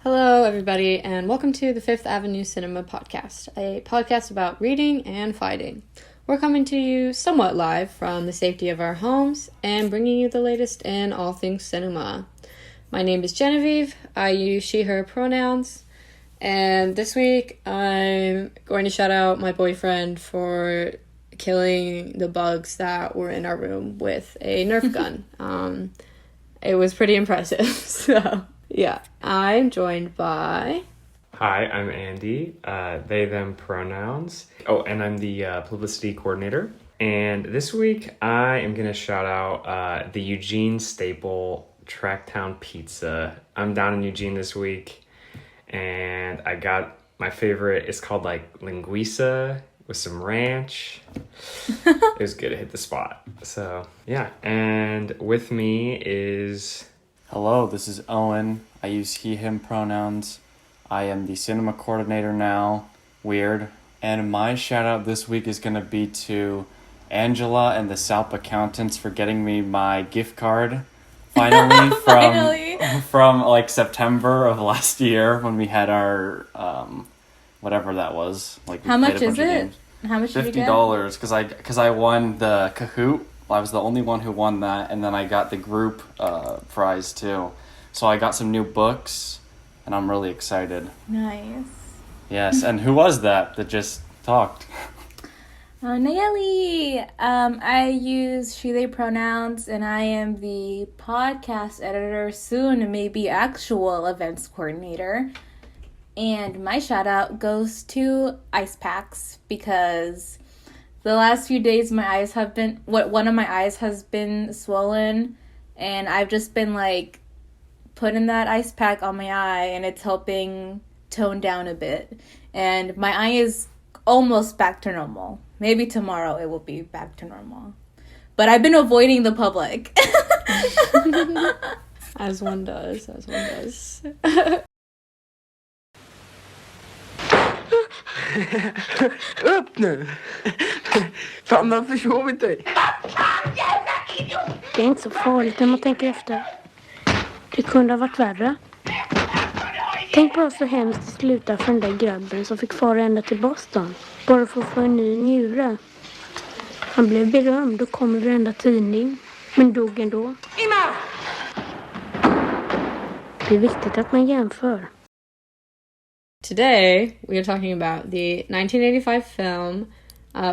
Hello, everybody, and welcome to the Fifth Avenue Cinema Podcast, a podcast about reading and fighting. We're coming to you somewhat live from the safety of our homes and bringing you the latest in all things cinema. My name is Genevieve. I use she, her pronouns, and this week I'm going to shout out my boyfriend for killing the bugs that were in our room with a Nerf gun. It was pretty impressive, so... Yeah, I'm joined by... Hi, I'm Andi, they, them pronouns. Oh, and I'm the publicity coordinator. And this week, I am going to shout out the Eugene staple Tracktown Pizza. I'm down in Eugene this week, and I got my favorite. It's called, linguiça with some ranch. It was good. It hit the spot. So, yeah. And with me is... Hello, this is Owen. I use he, him pronouns. I am the cinema coordinator now. Weird. And my shout out this week is going to be to Angela and the Salp accountants for getting me my gift card finally from September of last year when we had our whatever that was. How much is it? How much did you get? $50 because I won the Kahoot. I was the only one who won that, and then I got the group prize too. So I got some new books, and I'm really excited. Nice. Yes, and who was that just talked? Nayeli. I use she, they pronouns, and I am the podcast editor, soon maybe actual events coordinator. And my shout out goes to ice packs because... the last few days, one of my eyes has been swollen, and I've just been, putting that ice pack on my eye, and it's helping tone down a bit. And my eye is almost back to normal. Maybe tomorrow it will be back to normal. But I've been avoiding the public. As one does. Upp nu! Fan, har försovit dig. Det är inte så farligt när man tänker efter. Det kunde ha varit värre. Tänk bara så hemskt det slutar för den där grabben som fick fara ända till Boston. Bara för att få en ny njure. Han blev berömd och kom i varenda tidning. Men dog ändå. Ingemar! Det är viktigt att man jämför. Today, we are talking about the 1985 film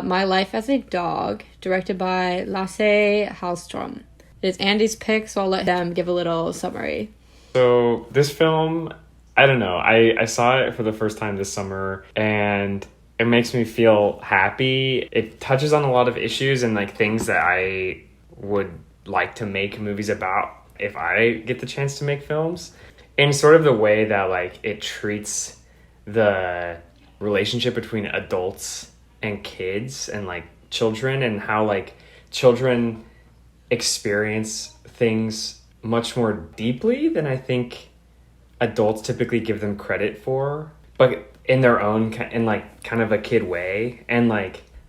My Life as a Dog, directed by Lasse Hallström. It is Andy's pick, so I'll let them give a little summary. So this film, I don't know, I saw it for the first time this summer, and it makes me feel happy. It touches on a lot of issues and things that I would like to make movies about if I get the chance to make films. In sort of the way that it treats the relationship between adults and kids and children, and how children experience things much more deeply than I think adults typically give them credit for, but in their own kind of a kid way. And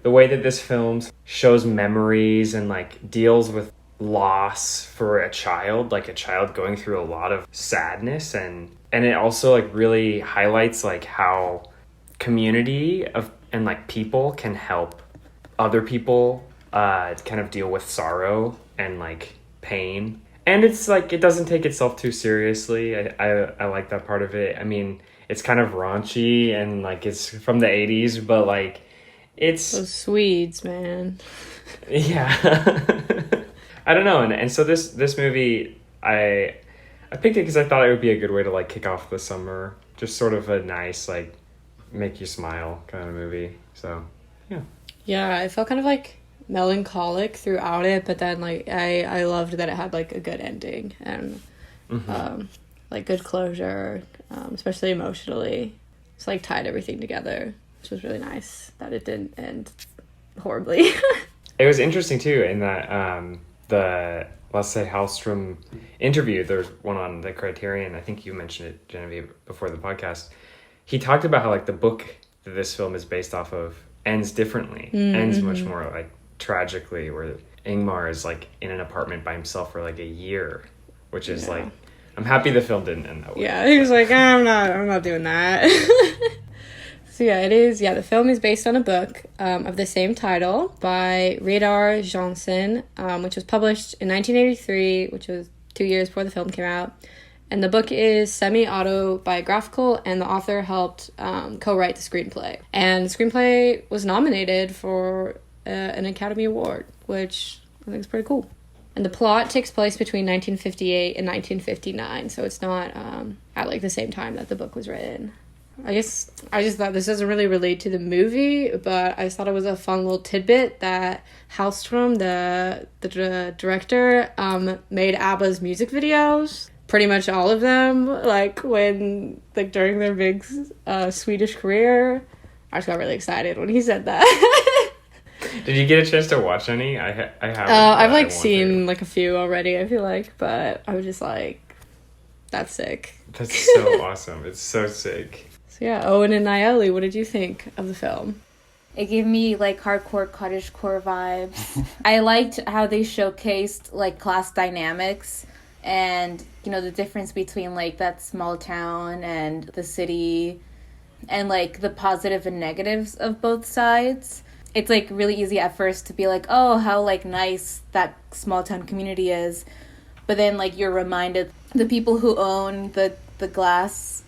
the way that this film shows memories and deals with loss for a child going through a lot of sadness, and it also really highlights how community and people can help other people kind of deal with sorrow and pain. And it's it doesn't take itself too seriously. I like that part of it. I mean, it's kind of raunchy and it's from the 80s, but it's Those Swedes, man. Yeah. I don't know. And so this movie, I picked it because I thought it would be a good way to kick off the summer. Just sort of a nice make you smile kind of movie. So yeah. Yeah, it felt kind of melancholic throughout it, but then I loved that it had a good ending and good closure, especially emotionally. It's tied everything together, which was really nice that it didn't end horribly. It was interesting too in that the Lasse Hallström interview, there's one on the Criterion, I think you mentioned it, Genevieve, before the podcast. He talked about how the book that this film is based off of ends differently, ends much more tragically, where Ingemar is in an apartment by himself for a year, which is I'm happy the film didn't end that way. Yeah, he was like, I'm not doing that. So yeah, it is. Yeah, the film is based on a book of the same title by Reidar Johnson, which was published in 1983, which was 2 years before the film came out. And the book is semi-autobiographical, and the author helped co-write the screenplay. And the screenplay was nominated for an Academy Award, which I think is pretty cool. And the plot takes place between 1958 and 1959, so it's not at like the same time that the book was written. I guess I just thought this doesn't really relate to the movie, but I just thought it was a fun little tidbit that Hallström, the director, made ABBA's music videos. Pretty much all of them, during their big Swedish career. I just got really excited when he said that. Did you get a chance to watch any? I haven't. I've seen a few already, I feel like, but I was just like, that's sick. That's so awesome. It's so sick. So yeah, Owen and Nayeli, what did you think of the film? It gave me hardcore cottagecore vibes. I liked how they showcased class dynamics and the difference between that small town and the city, and the positive and negatives of both sides. It's really easy at first to be oh, how nice that small town community is, but then you're reminded the people who own the glass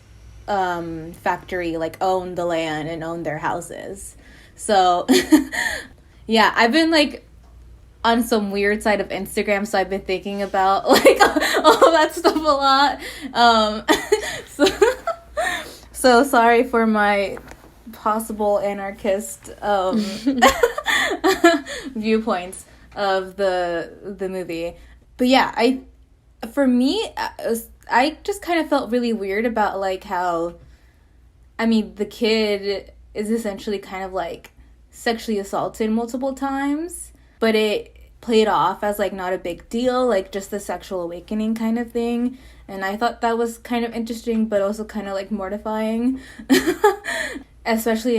factory own the land and own their houses. So yeah, I've been on some weird side of Instagram, so I've been thinking about all that stuff a lot. So sorry for my possible anarchist viewpoints of the movie. But yeah, I just kind of felt really weird about how, the kid is essentially kind of sexually assaulted multiple times, but it played off as not a big deal, just the sexual awakening kind of thing. And I thought that was kind of interesting, but also kind of mortifying. Especially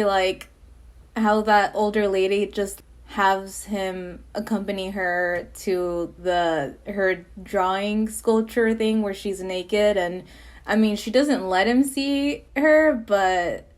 how that older lady just has him accompany her to her drawing sculpture thing where she's naked, and she doesn't let him see her, but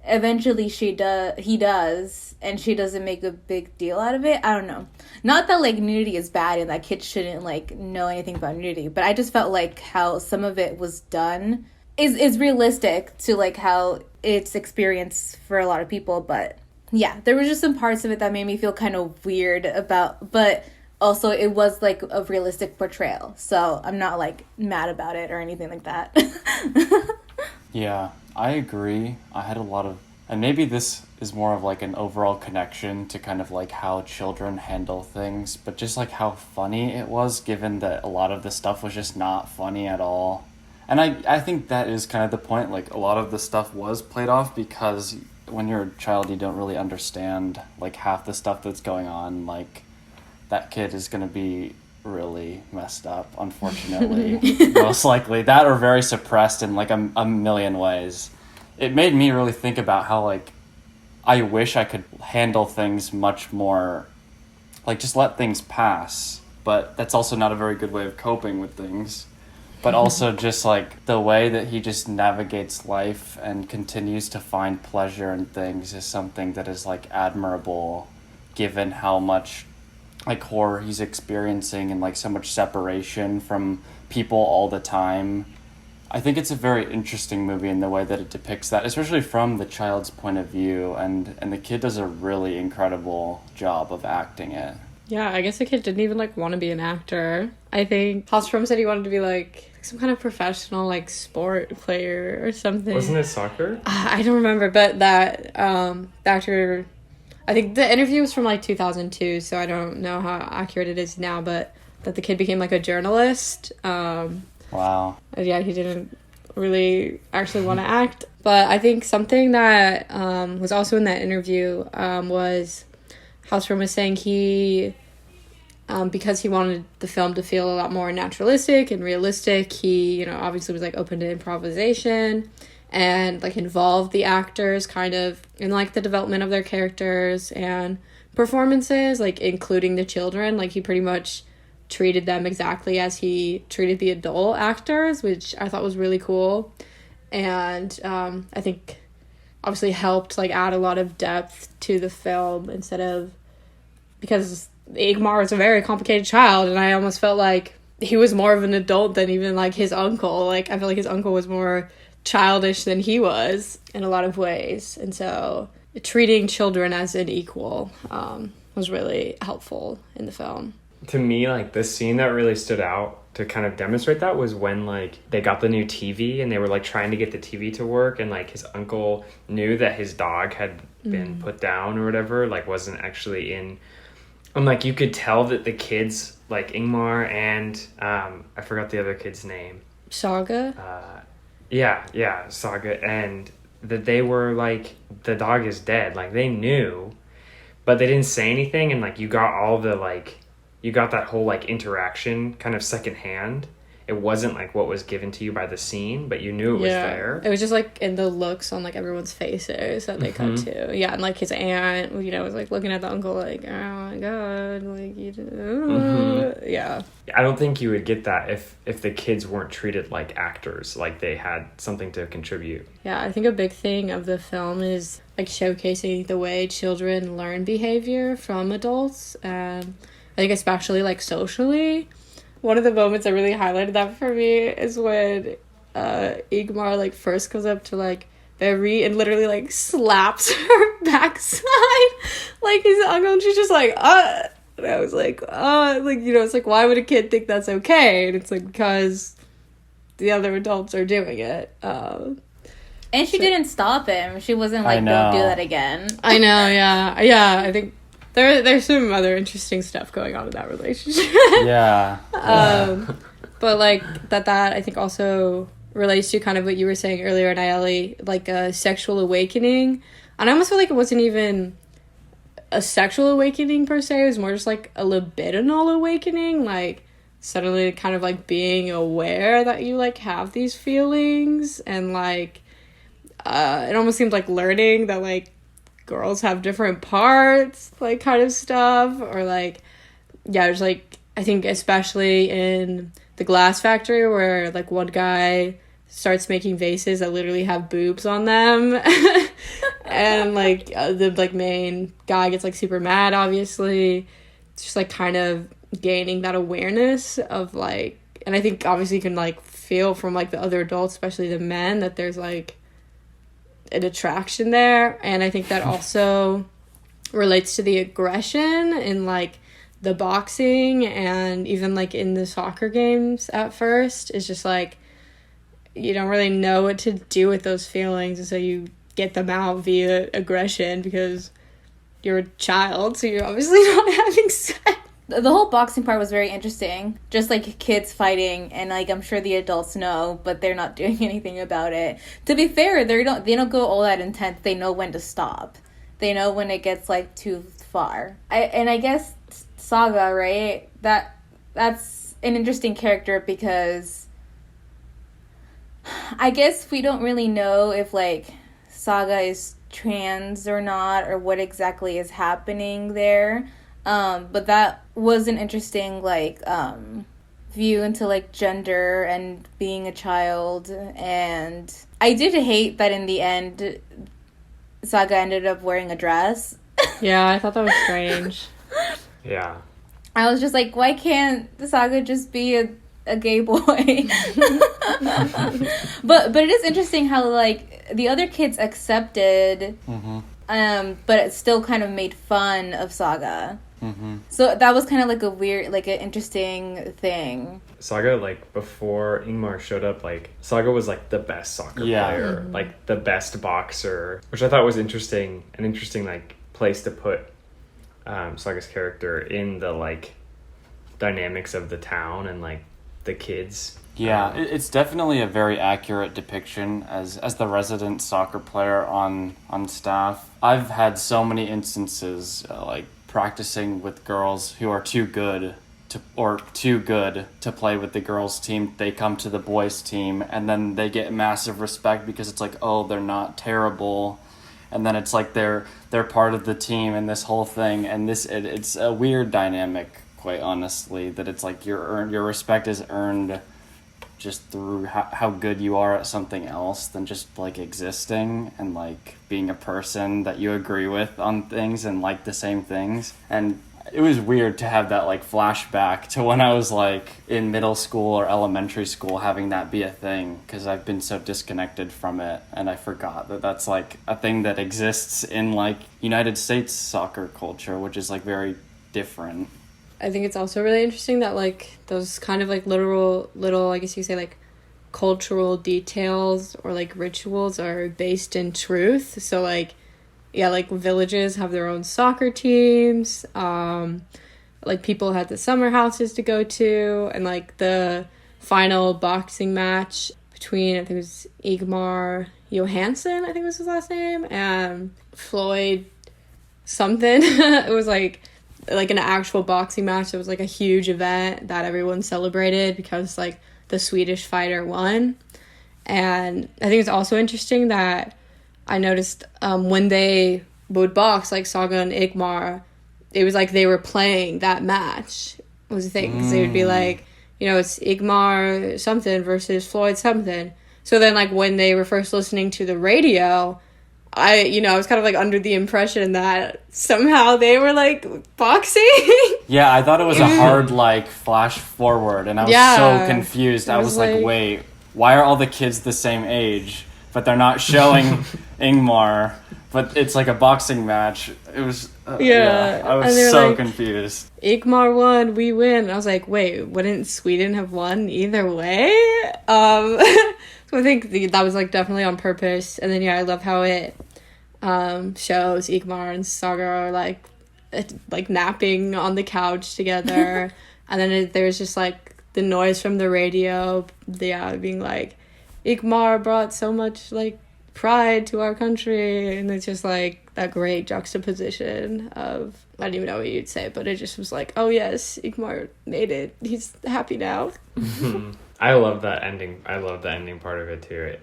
eventually he does, and she doesn't make a big deal out of it. I don't know. Not that nudity is bad and that kids shouldn't know anything about nudity, but I just felt how some of it was done is realistic to how it's experienced for a lot of people. But yeah, there were just some parts of it that made me feel kind of weird about, but also it was a realistic portrayal, so I'm not mad about it or anything like that. Yeah, I agree. I had a lot of, and maybe this is more of an overall connection to kind of how children handle things, but just how funny it was, given that a lot of the stuff was just not funny at all. And I think that is kind of the point. A lot of the stuff was played off because when you're a child, you don't really understand half the stuff that's going on. That kid is going to be really messed up, unfortunately. Most likely that, or very suppressed in a million ways. It made me really think about how I wish I could handle things much more, just let things pass, but that's also not a very good way of coping with things. But also just the way that he just navigates life and continues to find pleasure in things is something that is admirable, given how much horror he's experiencing and so much separation from people all the time. I think it's a very interesting movie in the way that it depicts that, especially from the child's point of view, and the kid does a really incredible job of acting it. Yeah, I guess the kid didn't even want to be an actor. I think Hallström said he wanted to be some kind of professional sport player or something. Wasn't it soccer? I don't remember, but that the actor, I think the interview was from 2002, so I don't know how accurate it is now, but that the kid became a journalist. Wow. Yeah, he didn't really actually want to act. But I think something that was also in that interview was Hallström was saying he, because he wanted the film to feel a lot more naturalistic and realistic, he, obviously was open to improvisation and involved the actors kind of in the development of their characters and performances, including the children. He pretty much treated them exactly as he treated the adult actors, which I thought was really cool. And I think obviously helped like add a lot of depth to the film instead of, because Ingemar is a very complicated child, and I almost felt like he was more of an adult than even like his uncle. Like I feel like his uncle was more childish than he was in a lot of ways, and so treating children as an equal was really helpful in the film. To me, like the scene that really stood out to kind of demonstrate that was when like they got the new TV and they were like trying to get the TV to work, and like his uncle knew that his dog had been put down or whatever, like wasn't actually in. And like you could tell that the kids, like Ingmar and I forgot the other kid's name. Saga? Yeah, Saga, and that they were like, the dog is dead. Like they knew, but they didn't say anything, and like you got all the like, you got that whole like interaction kind of secondhand. It wasn't like what was given to you by the scene, but you knew it was there. It was just like in the looks on like everyone's faces that they cut to. Yeah, and like his aunt, you know, was like looking at the uncle like, oh my god, like yeah. I don't think you would get that if the kids weren't treated like actors, like they had something to contribute. Yeah, I think a big thing of the film is like showcasing the way children learn behavior from adults. I think especially like socially. One of the moments that really highlighted that for me is when Ingemar like first comes up to like Furry and literally like slaps her backside like his uncle, and she's just like and I was like like, you know, it's like, why would a kid think that's okay? And it's like because the other adults are doing it. And she didn't stop him. She wasn't like, don't do that again. I know, yeah. I think there's some other interesting stuff going on in that relationship. Yeah. But like that I think also relates to kind of what you were saying earlier, Nayeli, like a sexual awakening. And I almost feel like it wasn't even a sexual awakening per se. It was more just like a libidinal awakening, like suddenly kind of like being aware that you like have these feelings, and like it almost seemed like learning that like girls have different parts, like kind of stuff, or like, yeah, there's like, I think especially in the glass factory where like one guy starts making vases that literally have boobs on them and like the like main guy gets like super mad, obviously. It's just like kind of gaining that awareness of like, and I think obviously you can like feel from like the other adults, especially the men, that there's like an attraction there. And I think that also relates to the aggression in like the boxing and even like in the soccer games at first. It's just like you don't really know what to do with those feelings, and so you get them out via aggression because you're a child, so you're obviously not having sex. The whole boxing part was very interesting. Just like kids fighting, and like I'm sure the adults know, but they're not doing anything about it. To be fair, they don't go all that intense. They know when to stop. They know when it gets like too far. I guess Saga, right? That's an interesting character because I guess we don't really know if like Saga is trans or not, or what exactly is happening there. But that was an interesting, like, view into, like, gender and being a child. And I did hate that in the end, Saga ended up wearing a dress. Yeah, I thought that was strange. Yeah. I was just like, why can't Saga just be a gay boy? But it is interesting how, like, the other kids accepted, but it still kind of made fun of Saga. Mm-hmm. So that was kind of like a weird, like an interesting thing. Saga, like before Ingmar showed up, like Saga was like the best soccer player, like the best boxer, which I thought was interesting, an interesting like place to put Saga's character in the like dynamics of the town and like the kids. Yeah, it's definitely a very accurate depiction as the resident soccer player on staff. I've had so many instances like practicing with girls who are too good to play with the girls' team. They come to the boys' team and then they get massive respect because it's like, oh, they're not terrible, and then it's like they're part of the team and this whole thing, and it's a weird dynamic quite honestly, that it's like your respect is earned just through how good you are at something else than just like existing and like being a person that you agree with on things and like the same things. And it was weird to have that like flashback to when I was like in middle school or elementary school, having that be a thing, because I've been so disconnected from it, and I forgot that that's like a thing that exists in like United States soccer culture, which is like very different. I think it's also really interesting that like those kind of like little I guess you say like cultural details or like rituals are based in truth. So like, yeah, like villages have their own soccer teams, like people had the summer houses to go to, and like the final boxing match between, I think it was Ingemar Johansson, I think was his last name, and Floyd something. It was like an actual boxing match. It was like a huge event that everyone celebrated because like the Swedish fighter won. And I think it's also interesting that I noticed when they would box, like Saga and Ingemar, it was like they were playing that match was the thing, because they would be like, you know, it's Ingemar something versus Floyd something. So then like when they were first listening to the radio, I was kind of like under the impression that somehow they were like boxing. Yeah, I thought it was a hard like flash forward, and I was so confused. I was like, wait, why are all the kids the same age, but they're not showing Ingemar, but it's like a boxing match? It was I was so like, confused. Ingemar won, we win. And I was like, wait, wouldn't Sweden have won either way? So I think that was like definitely on purpose. And then I love how it shows Ingemar and Saga are like napping on the couch together. And then there's just like the noise from the radio, being like, Ingemar brought so much like pride to our country. And it's just like that great juxtaposition of, I don't even know what you'd say, but it just was like, oh yes, Ingemar made it, he's happy now. I love that ending. I love the ending part of it too.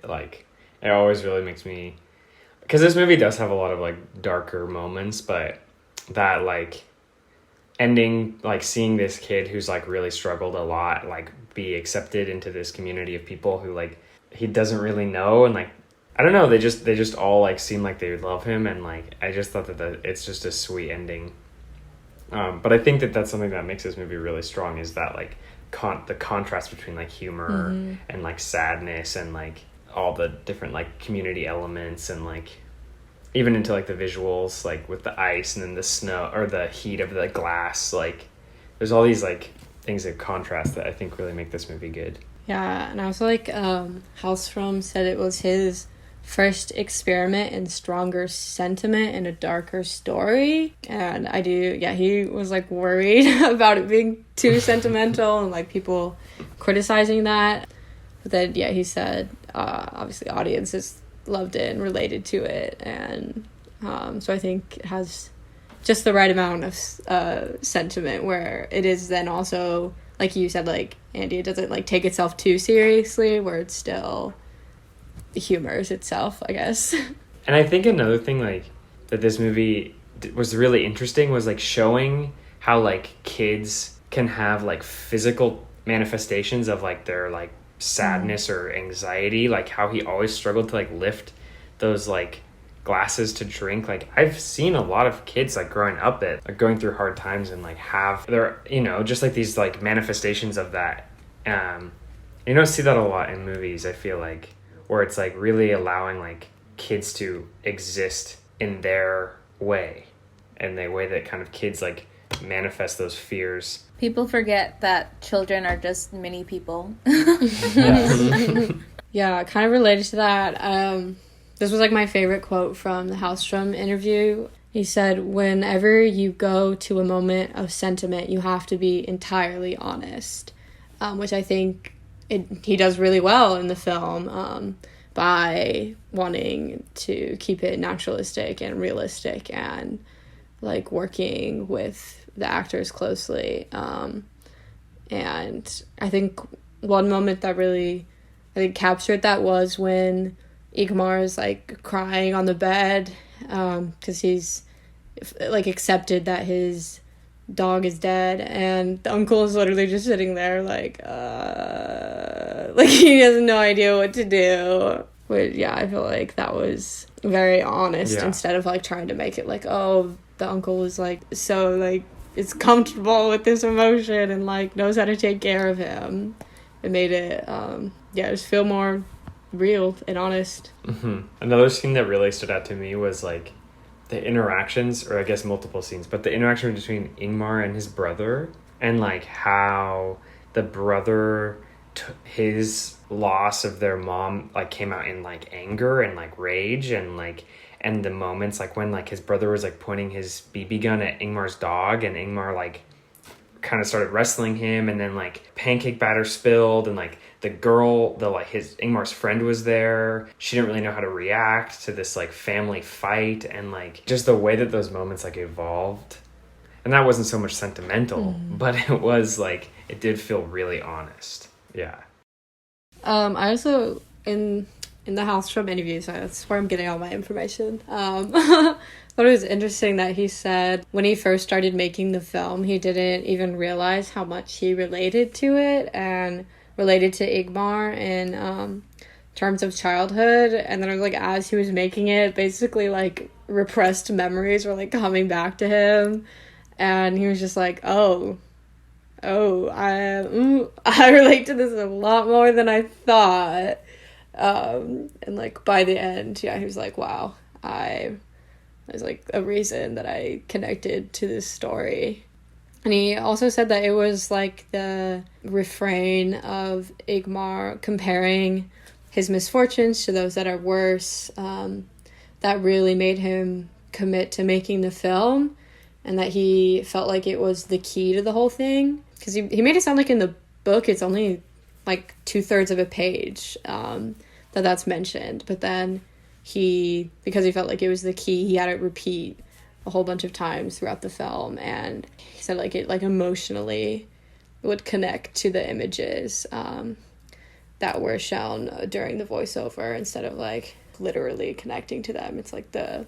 It always really makes me, because this movie does have a lot of like darker moments, but that like ending, like seeing this kid who's like really struggled a lot, like be accepted into this community of people who like he doesn't really know, and like I don't know, they just all like seem like they love him, and like I just thought that it's just a sweet ending. But I think that that's something that makes this movie really strong, is that like the contrast between like humor and like sadness and like all the different like community elements, and like even into like the visuals, like with the ice and then the snow or the heat of the glass. Like there's all these like things of contrast that I think really make this movie good. Yeah, and I also like Hallström said it was his first experiment in stronger sentiment and a darker story, and he was like worried about it being too sentimental and like people criticizing that, but then he said obviously audiences loved it and related to it, and so I think it has just the right amount of sentiment where it is then also, like you said, like Andi, it doesn't like take itself too seriously, where it's still humors itself, I guess. And I think another thing like that this movie was really interesting was like showing how like kids can have like physical manifestations of like their like sadness or anxiety, like how he always struggled to like lift those like glasses to drink. Like I've seen a lot of kids like growing up that like going through hard times and like have their, just like these like manifestations of that. You don't see that a lot in movies, I feel like, where it's like really allowing like kids to exist in their way, and the way that kind of kids like manifest those fears. People forget that children are just mini people. Yeah, kind of related to that. This was like my favorite quote from the Hallström interview. He said, whenever you go to a moment of sentiment, you have to be entirely honest, which I think he does really well in the film, by wanting to keep it naturalistic and realistic and like working with the actors closely. And I think one moment that really, I think, captured that was when Ingemar is like crying on the bed, because he's like accepted that his dog is dead, and the uncle is literally just sitting there like he has no idea what to do. But yeah, I feel like that was very honest instead of like trying to make it like, oh, the uncle is like so like is comfortable with this emotion and like knows how to take care of him. It made it just feel more real and honest. Another scene that really stood out to me was like the interactions, or I guess multiple scenes, but the interaction between Ingmar and his brother, and like how the brother his loss of their mom like came out in like anger and like rage, and the moments like when like his brother was like pointing his BB gun at Ingmar's dog, and Ingmar like kind of started wrestling him, and then like pancake batter spilled, and like the girl, his Ingmar's friend was there. She didn't really know how to react to this like family fight, and like just the way that those moments like evolved. And that wasn't so much sentimental, but it was like it did feel really honest. Yeah. I also in the House Trump interviews, that's where I'm getting all my information. Thought it was interesting that he said when he first started making the film, he didn't even realize how much he related to it and related to Ingmar in terms of childhood. And then like as he was making it, basically like repressed memories were like coming back to him, and he was just like, I relate to this a lot more than I thought. And like by the end, he was like, wow, there's like a reason that I connected to this story. And he also said that it was like the refrain of Ingmar comparing his misfortunes to those that are worse, that really made him commit to making the film, and that he felt like it was the key to the whole thing. Because he made it sound like in the book it's only like 2/3 of a page that's mentioned, but then because he felt like it was the key, he had it repeat a whole bunch of times throughout the film, and he said like it like emotionally would connect to the images that were shown during the voiceover instead of like literally connecting to them. It's like the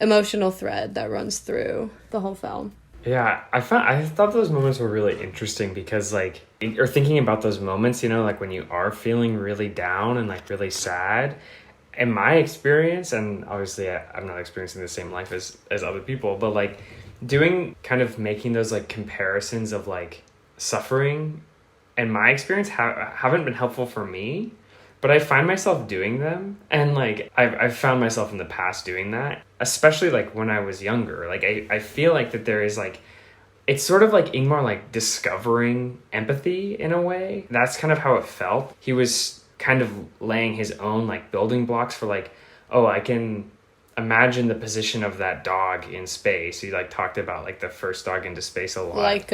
emotional thread that runs through the whole film. Yeah, I thought those moments were really interesting because like you're thinking about those moments, you know, like when you are feeling really down and like really sad. In my experience, and obviously I'm not experiencing the same life as other people, but like making those like comparisons of like suffering, in my experience haven't been helpful for me, but I find myself doing them. And like I've found myself in the past doing that, especially like when I was younger. Like I feel like that there is like, it's sort of like Ingmar like discovering empathy in a way. That's kind of how it felt. He was kind of laying his own like building blocks for like, oh, I can imagine the position of that dog in space. He like talked about like the first dog into space a lot. Like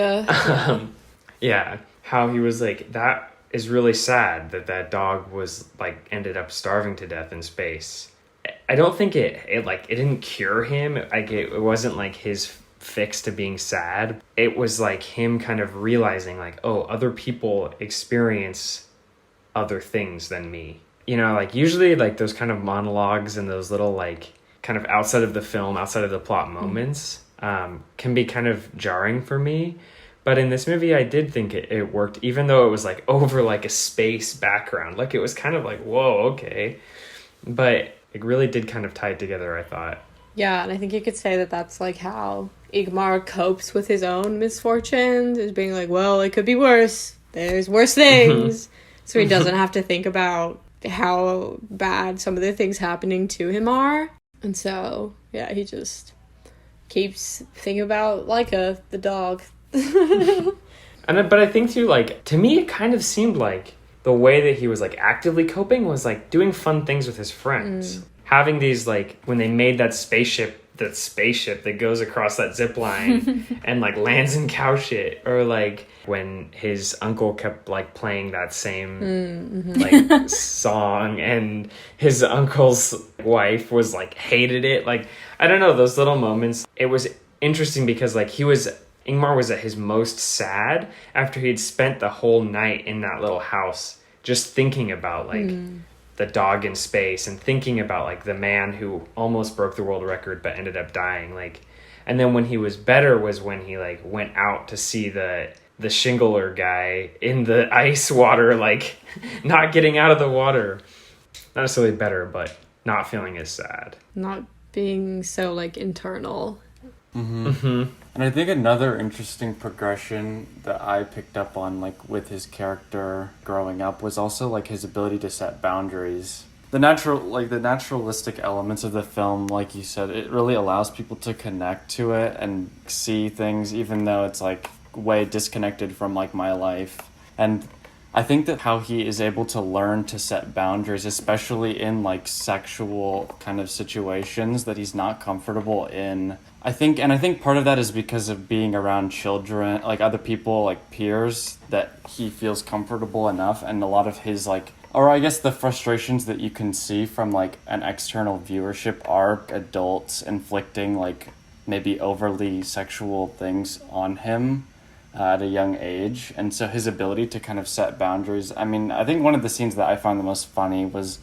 yeah, how he was like, that is really sad that dog was like ended up starving to death in space. I don't think it didn't cure him. Like it wasn't like his fix to being sad. It was like him kind of realizing like, oh, other people experience other things than me. You know, like usually like those kind of monologues and those little like kind of outside of the film, outside of the plot moments can be kind of jarring for me. But in this movie, I did think it worked, even though it was like over like a space background. Like it was kind of like, whoa, okay. But it really did kind of tie it together, I thought. Yeah, and I think you could say that that's like how Ingmar copes with his own misfortunes, is being like, well, it could be worse. There's worse things. So he doesn't have to think about how bad some of the things happening to him are. And so, yeah, he just keeps thinking about Laika, the dog. But I think too, like, to me, it kind of seemed like the way that he was like actively coping was like doing fun things with his friends. Having these like, when they made that spaceship that goes across that zip line and like lands in cow shit, or like when his uncle kept like playing that same like song, and his uncle's wife was like hated it. Like, I don't know, those little moments. It was interesting because like Ingmar was at his most sad after he'd spent the whole night in that little house just thinking about like the dog in space, and thinking about like the man who almost broke the world record but ended up dying. Like, And then when he was better was when he like went out to see the shingler guy in the ice water, like not getting out of the water. Not necessarily better, but not feeling as sad. Not being so like internal. And I think another interesting progression that I picked up on, like with his character growing up, was also like his ability to set boundaries. The naturalistic elements of the film, like you said, it really allows people to connect to it and see things, even though it's like way disconnected from like my life. And I think that how he is able to learn to set boundaries, especially in like sexual kind of situations that he's not comfortable in. I think part of that is because of being around children, like other people, like peers, that he feels comfortable enough. And a lot of his like, or I guess the frustrations that you can see from like an external viewership are adults inflicting like maybe overly sexual things on him at a young age. And so his ability to kind of set boundaries. I mean, I think one of the scenes that I found the most funny was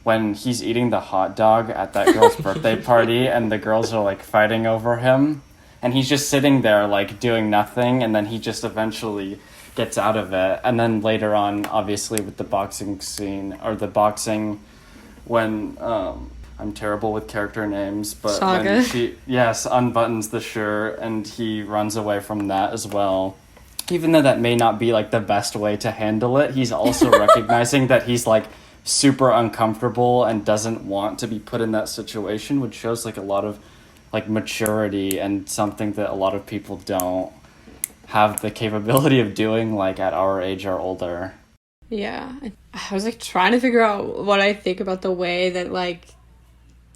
when he's eating the hot dog at that girl's birthday party and the girls are like fighting over him and he's just sitting there like doing nothing, and then he just eventually gets out of it. And then later on, obviously with the boxing scene, or the boxing when I'm terrible with character names, but Saga. when she unbuttons the shirt and he runs away from that as well. Even though that may not be like the best way to handle it, he's also recognizing that he's like super uncomfortable and doesn't want to be put in that situation, which shows like a lot of like maturity and something that a lot of people don't have the capability of doing like at our age or older. Yeah. I was like trying to figure out what I think about the way that like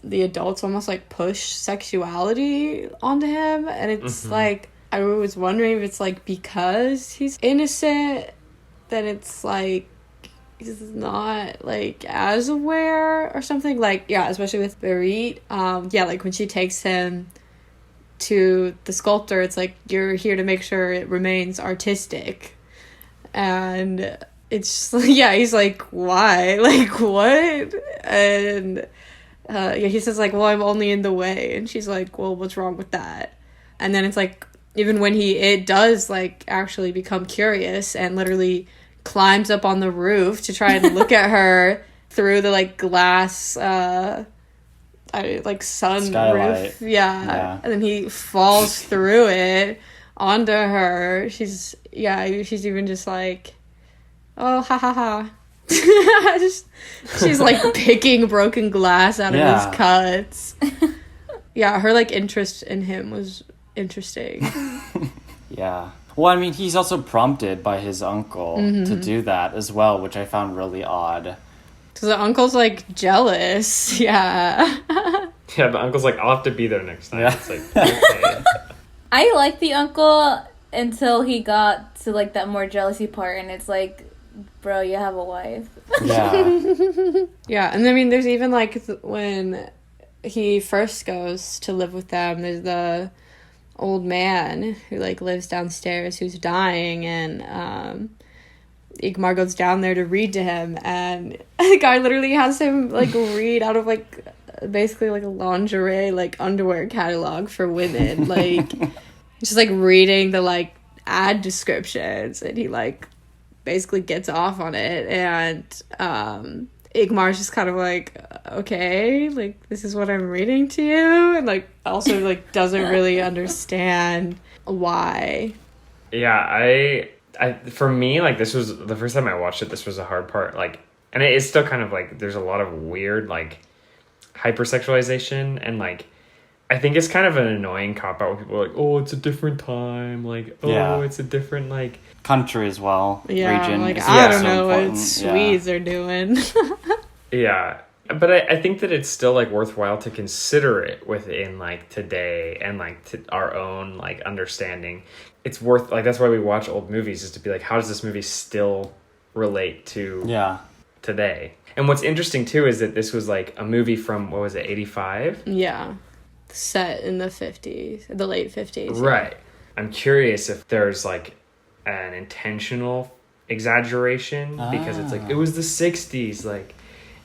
the adults almost like push sexuality onto him, and it's like I was wondering if it's like because he's innocent that it's like he's not like as aware or something. Like, yeah, especially with Berit, like when she takes him to the sculptor, it's like, you're here to make sure it remains artistic, and it's just, he's like, why, like what? And he says like, well, I'm only in the way, and she's like, well, what's wrong with that? And then it's like, even when it does like actually become curious and literally climbs up on the roof to try and look at her through the like glass sun roof, and then he falls through it onto her. She's even just like, oh, ha ha ha. She's like picking broken glass out of his cuts. Her like interest in him was interesting. Well, I mean, he's also prompted by his uncle to do that as well, which I found really odd. Because the uncle's like jealous. Yeah, the uncle's like, I'll have to be there next time. It's like, okay. I like the uncle until he got to like that more jealousy part, and it's like, bro, you have a wife. Yeah, and I mean, there's even like when he first goes to live with them, there's the old man who like lives downstairs who's dying, and Ingemar goes down there to read to him, and the guy literally has him like read out of like basically like a lingerie like underwear catalog for women. Like just like reading the like ad descriptions, and he like basically gets off on it, and Ingemar's just kind of like, okay, like this is what I'm reading to you, and like also like doesn't really understand why. I for me, like, this was the first time I watched it, this was a hard part, like, and it is still kind of like there's a lot of weird like hyper-sexualization, and like I think it's kind of an annoying cop-out when people are like, oh, it's a different time, like, oh, it's a different like country as well, region. Like, I don't know what Swedes are doing. But I think that it's still like worthwhile to consider it within like today and like our own like understanding. It's worth, like, that's why we watch old movies, is to be like, how does this movie still relate to today? And what's interesting too is that this was like a movie from, what was it, 85? Yeah, set in the 50s, the late 50s. Right. I'm curious if there's like an intentional exaggeration, because it's like, it was the 60s, like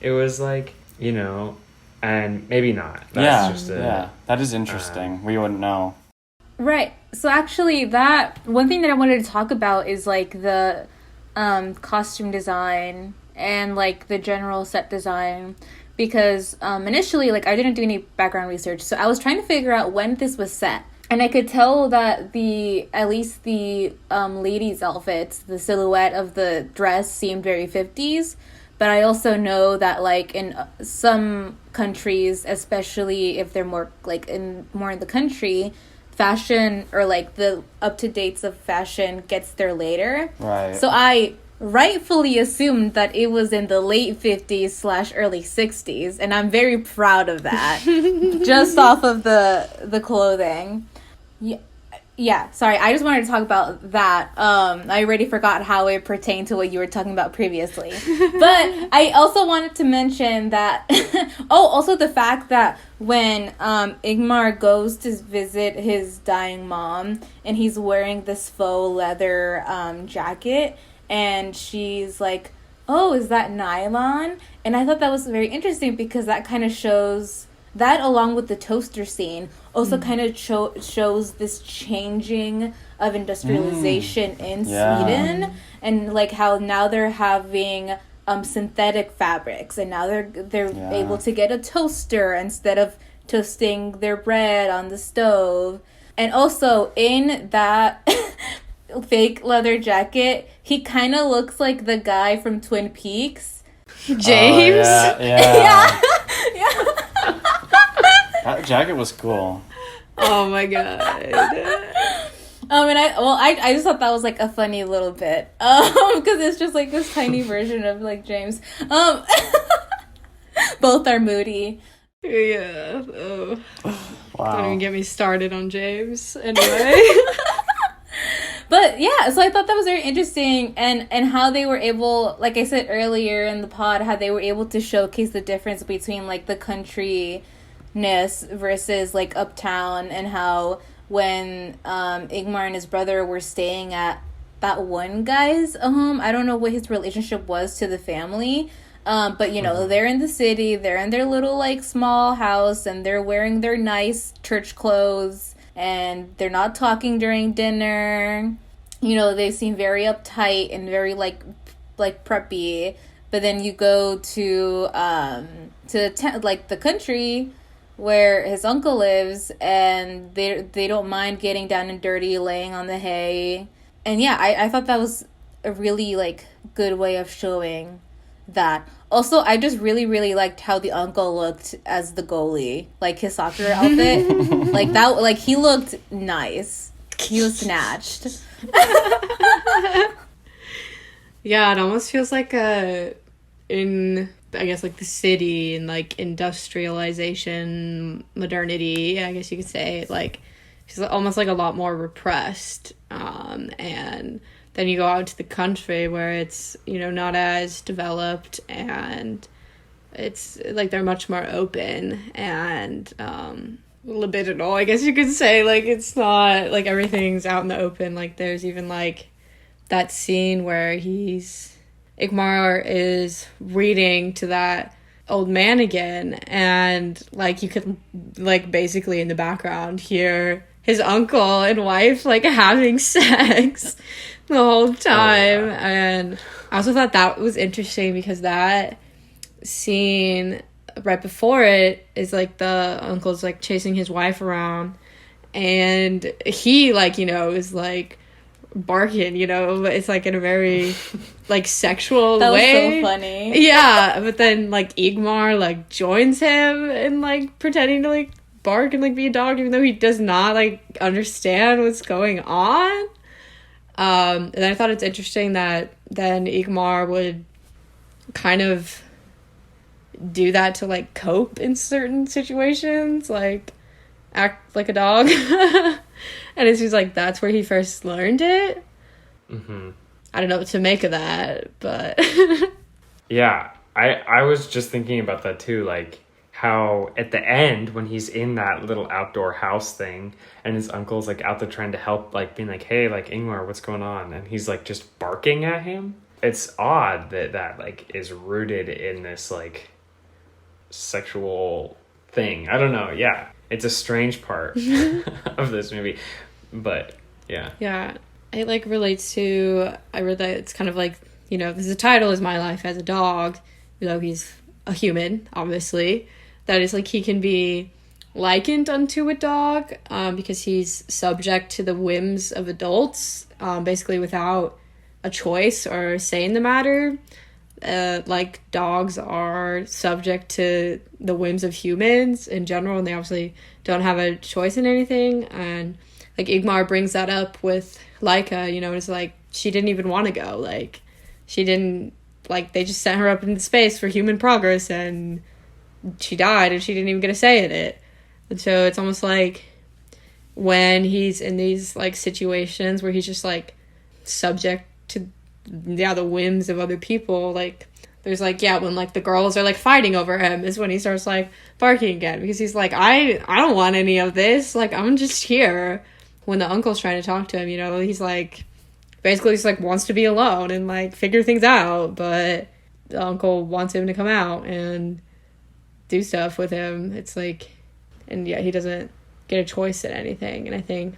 it was like, you know, and maybe not. That's just that is interesting. We wouldn't know. Right. So actually, that one thing that I wanted to talk about is like the costume design and like the general set design, because initially, like, I didn't do any background research, so I was trying to figure out when this was set. And I could tell that at least the ladies' outfits, the silhouette of the dress seemed very 50s. But I also know that, like, in some countries, especially if they're more in the country, fashion, or like the up-to-dates of fashion, gets there later. Right. So I rightfully assumed that it was in the late 50s / early 60s, and I'm very proud of that. Just off of the clothing. Yeah, sorry, I just wanted to talk about that. I already forgot how it pertained to what you were talking about previously. But I also wanted to mention that... also the fact that when Ingemar goes to visit his dying mom, and he's wearing this faux leather jacket, and she's like, oh, is that nylon? And I thought that was very interesting, because that kind of shows... That, along with the toaster scene, also kind of shows this changing of industrialization in Sweden, and like how now they're having synthetic fabrics, and now they're able to get a toaster instead of toasting their bread on the stove. And also in that fake leather jacket, he kind of looks like the guy from Twin Peaks. James? Oh, yeah. Yeah. That jacket was cool. Oh my god. And I just thought that was like a funny little bit, because it's just like this tiny version of like James. Both are moody. Yeah. Oh. Wow. Don't even get me started on James. Anyway. But yeah, so I thought that was very interesting, and how they were able, like I said earlier in the pod, how they were able to showcase the difference between like the countryness versus like uptown, and how when Ingemar and his brother were staying at that one guy's home, I don't know what his relationship was to the family, but you know, they're in the city, they're in their little like small house, and they're wearing their nice church clothes, and they're not talking during dinner. You know, they seem very uptight and very like preppy. But then you go to the country where his uncle lives, and they don't mind getting down and dirty, laying on the hay. And yeah, I thought that was a really like good way of showing that. Also, I just really, really liked how the uncle looked as the goalie, like his soccer outfit. Like that, like he looked nice. He was snatched. Yeah, it almost feels like in, I guess, like the city and like industrialization, modernity, I guess you could say, like she's almost like a lot more repressed. And then you go out to the country where it's, you know, not as developed, and it's like they're much more open and libidinal, I guess you could say. Like it's not like everything's out in the open. Like there's even like that scene where Ingemar is reading to that old man again, and like you could like basically in the background hear his uncle and wife like having sex the whole time. And I also thought that was interesting, because that scene right before it is like the uncle's like chasing his wife around, and he like, you know, is like barking, you know, but it's like in a very like sexual that way. That was so funny. Yeah, but then like Ingemar like joins him and like pretending to like bark and like be a dog, even though he does not like understand what's going on. And I thought it's interesting that then Ingemar would kind of do that to like cope in certain situations, like act like a dog. And it seems like that's where he first learned it. I don't know what to make of that, but yeah, I was just thinking about that too, like how at the end when he's in that little outdoor house thing and his uncle's like out there trying to help, like being like, hey, like Ingemar, what's going on? And he's like just barking at him. It's odd that like is rooted in this like sexual thing. I don't know. Yeah, it's a strange part of this movie. But yeah. Yeah. It like relates to, I read that it's kind of like, the title is My Life as a Dog, though he's a human, obviously. That is like he can be likened unto a dog because he's subject to the whims of adults, basically without a choice or say in the matter. Like dogs are subject to the whims of humans in general, and they obviously don't have a choice in anything. And like Ingemar brings that up with Laika, it's like she didn't even want to go. Like she didn't, like they just sent her up into space for human progress and she died and she didn't even get a say in it. And so it's almost like when he's in these like situations where he's just like subject to the whims of other people, like there's like when like the girls are like fighting over him is when he starts like barking again, because he's like I don't want any of this, like I'm just here. When the uncle's trying to talk to him, he's like basically just like wants to be alone and like figure things out, but the uncle wants him to come out and do stuff with him. It's like, and he doesn't get a choice in anything. And I think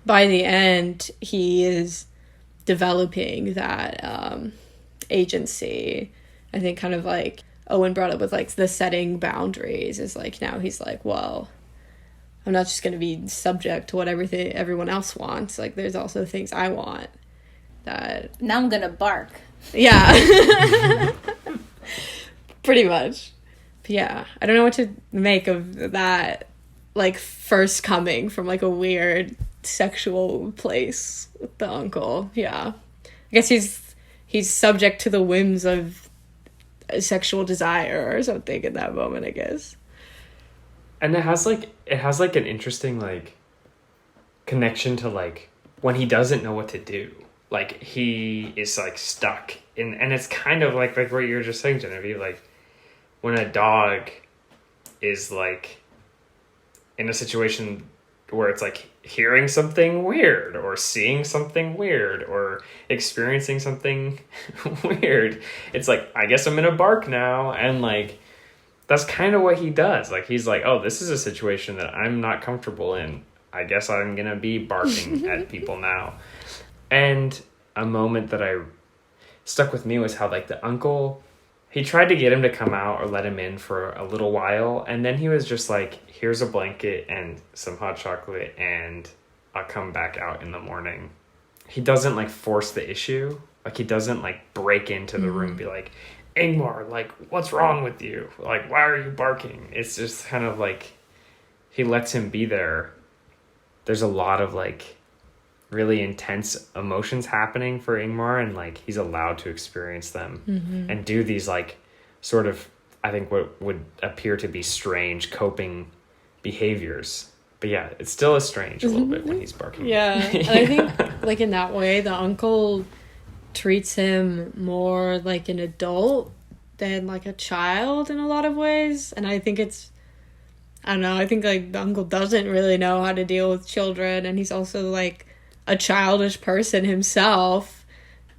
by the end he is developing that agency. I think kind of like Owen brought up with like the setting boundaries is like now he's like, well, I'm not just going to be subject to what everyone else wants. Like, there's also things I want that... Now I'm going to bark. Yeah. Pretty much. But yeah, I don't know what to make of that, like, first coming from, like, a weird sexual place with the uncle. Yeah. I guess he's subject to the whims of sexual desire or something in that moment, I guess. And it has an interesting like connection to like when he doesn't know what to do. Like he is like stuck in, and it's kind of like what you were just saying, Genevieve, like when a dog is like in a situation where it's like hearing something weird or seeing something weird or experiencing something weird. It's like, I guess I'm gonna bark now, and like that's kind of what he does. Like, he's like, oh, this is a situation that I'm not comfortable in. I guess I'm going to be barking at people now. And a moment that I stuck with me was how, like, the uncle, he tried to get him to come out or let him in for a little while. And then he was just like, here's a blanket and some hot chocolate and I'll come back out in the morning. He doesn't, like, force the issue. Like, he doesn't, like, break into the room and be like, Ingemar, like, what's wrong with you? Like, why are you barking? It's just kind of like he lets him be there. There's a lot of like really intense emotions happening for Ingemar, and like he's allowed to experience them and do these like sort of, I think, what would appear to be strange coping behaviors. But yeah, it still is strange a little bit when he's barking. Yeah, and I think like in that way, the uncle treats him more like an adult than like a child in a lot of ways. And I think I don't know, I think like the uncle doesn't really know how to deal with children, and he's also like a childish person himself,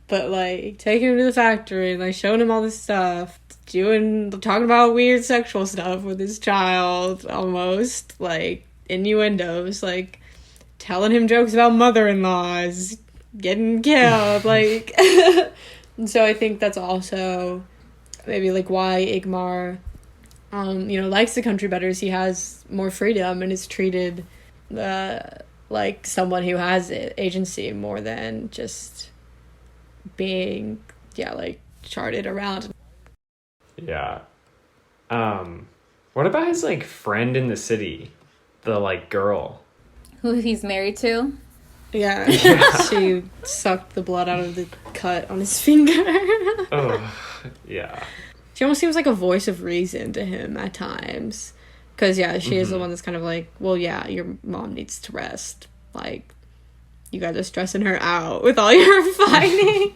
but like taking him to the factory and like showing him all this stuff, talking about weird sexual stuff with his child, almost like innuendos, like telling him jokes about mother-in-laws getting killed, like and so I think that's also maybe like why Ingemar likes the country better, is he has more freedom and is treated like someone who has agency more than just being like charted around. Yeah. What about his like friend in the city, the like girl who he's married to? Yeah. She sucked the blood out of the cut on his finger. Oh, yeah. She almost seems like a voice of reason to him at times. Because, she is the one that's kind of like, well, yeah, your mom needs to rest. Like, you guys are stressing her out with all your fighting.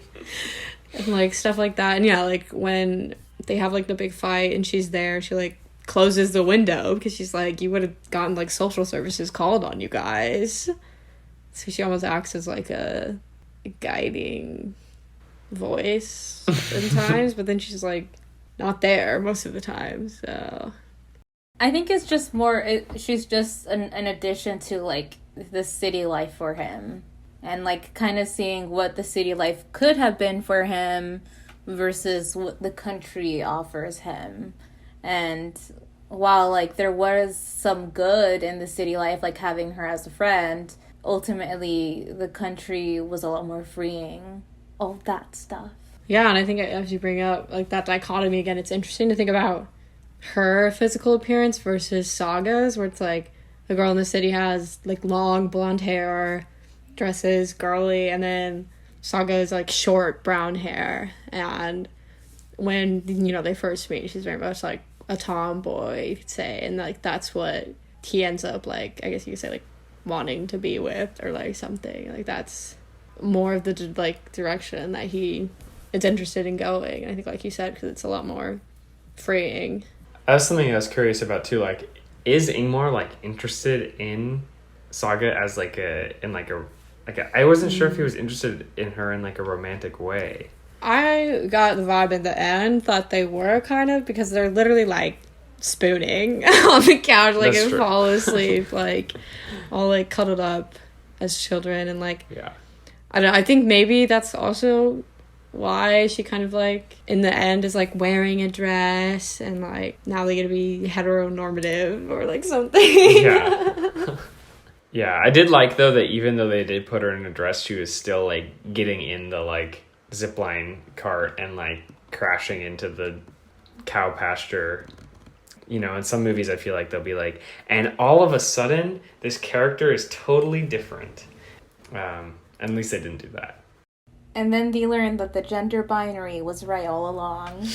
And, like, stuff like that. And, like, when they have, like, the big fight and she's there, she, like, closes the window because she's like, you would have gotten, like, social services called on you guys. So she almost acts as, like, a guiding voice in times. But then she's, like, not there most of the time, so... I think it's just more... she's just an addition to, like, the city life for him. And, like, kind of seeing what the city life could have been for him versus what the country offers him. And while, like, there was some good in the city life, like having her as a friend, ultimately the country was a lot more freeing. All that stuff. Yeah, and I think as you bring up, like, that dichotomy again, it's interesting to think about her physical appearance versus Saga's, where it's like the girl in the city has, like, long blonde hair, dresses girly, and then Saga is like short brown hair. And when, you know, they first meet, she's very much like a tomboy, you could say, and like that's what he ends up, like, I guess you could say, like, wanting to be with, or like something like that's more of the like direction that he is interested in going. And I think, like you said, because it's a lot more freeing. That's something I was curious about too. Like, is Ingmar like interested in Saga as like I wasn't sure if he was interested in her in like a romantic way. I got the vibe in the end that they were kind of, because they're literally like spooning on the couch, like, That's and true. fall asleep, like all like cuddled up as children. And like, Yeah. I don't know, I think maybe that's also why she kind of like in the end is like wearing a dress, and like now they're gonna be heteronormative or like something. Yeah. Yeah, I did like, though, that even though they did put her in a dress, she was still, like, getting in the, like, zipline cart and, like, crashing into the cow pasture. You know, in some movies I feel like they'll be like, and all of a sudden, this character is totally different. At least they didn't do that. And then they learned that the gender binary was right all along.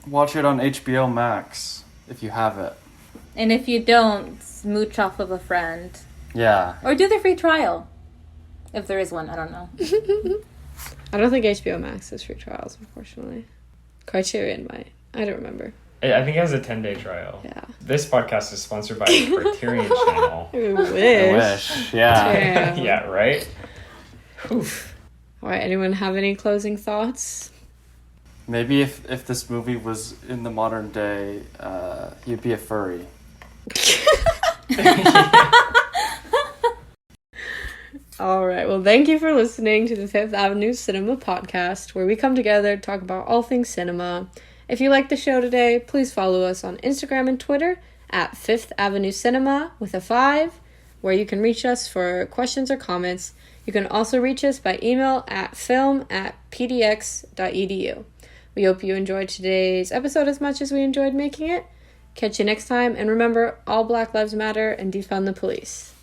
Watch it on HBO Max if you have it. And if you don't, smooch off of a friend. Yeah. Or do the free trial. If there is one, I don't know. I don't think HBO Max is free trials, unfortunately. Criterion might. I don't remember. I think it has a 10-day trial. Yeah. This podcast is sponsored by the Criterion Channel. I wish. I wish. Yeah. Damn. Yeah, right? Oof. All right, anyone have any closing thoughts? Maybe if this movie was in the modern day, you'd be a furry. All right, well, thank you for listening to the Fifth Avenue Cinema podcast, where we come together to talk about all things cinema. If you like the show today, please follow us on Instagram and Twitter at Fifth Avenue Cinema with a 5, where you can reach us for questions or comments. You can also reach us by email at film@pdx.edu. We hope you enjoyed today's episode as much as we enjoyed making it. Catch you next time, and remember, all Black Lives Matter and defund the police.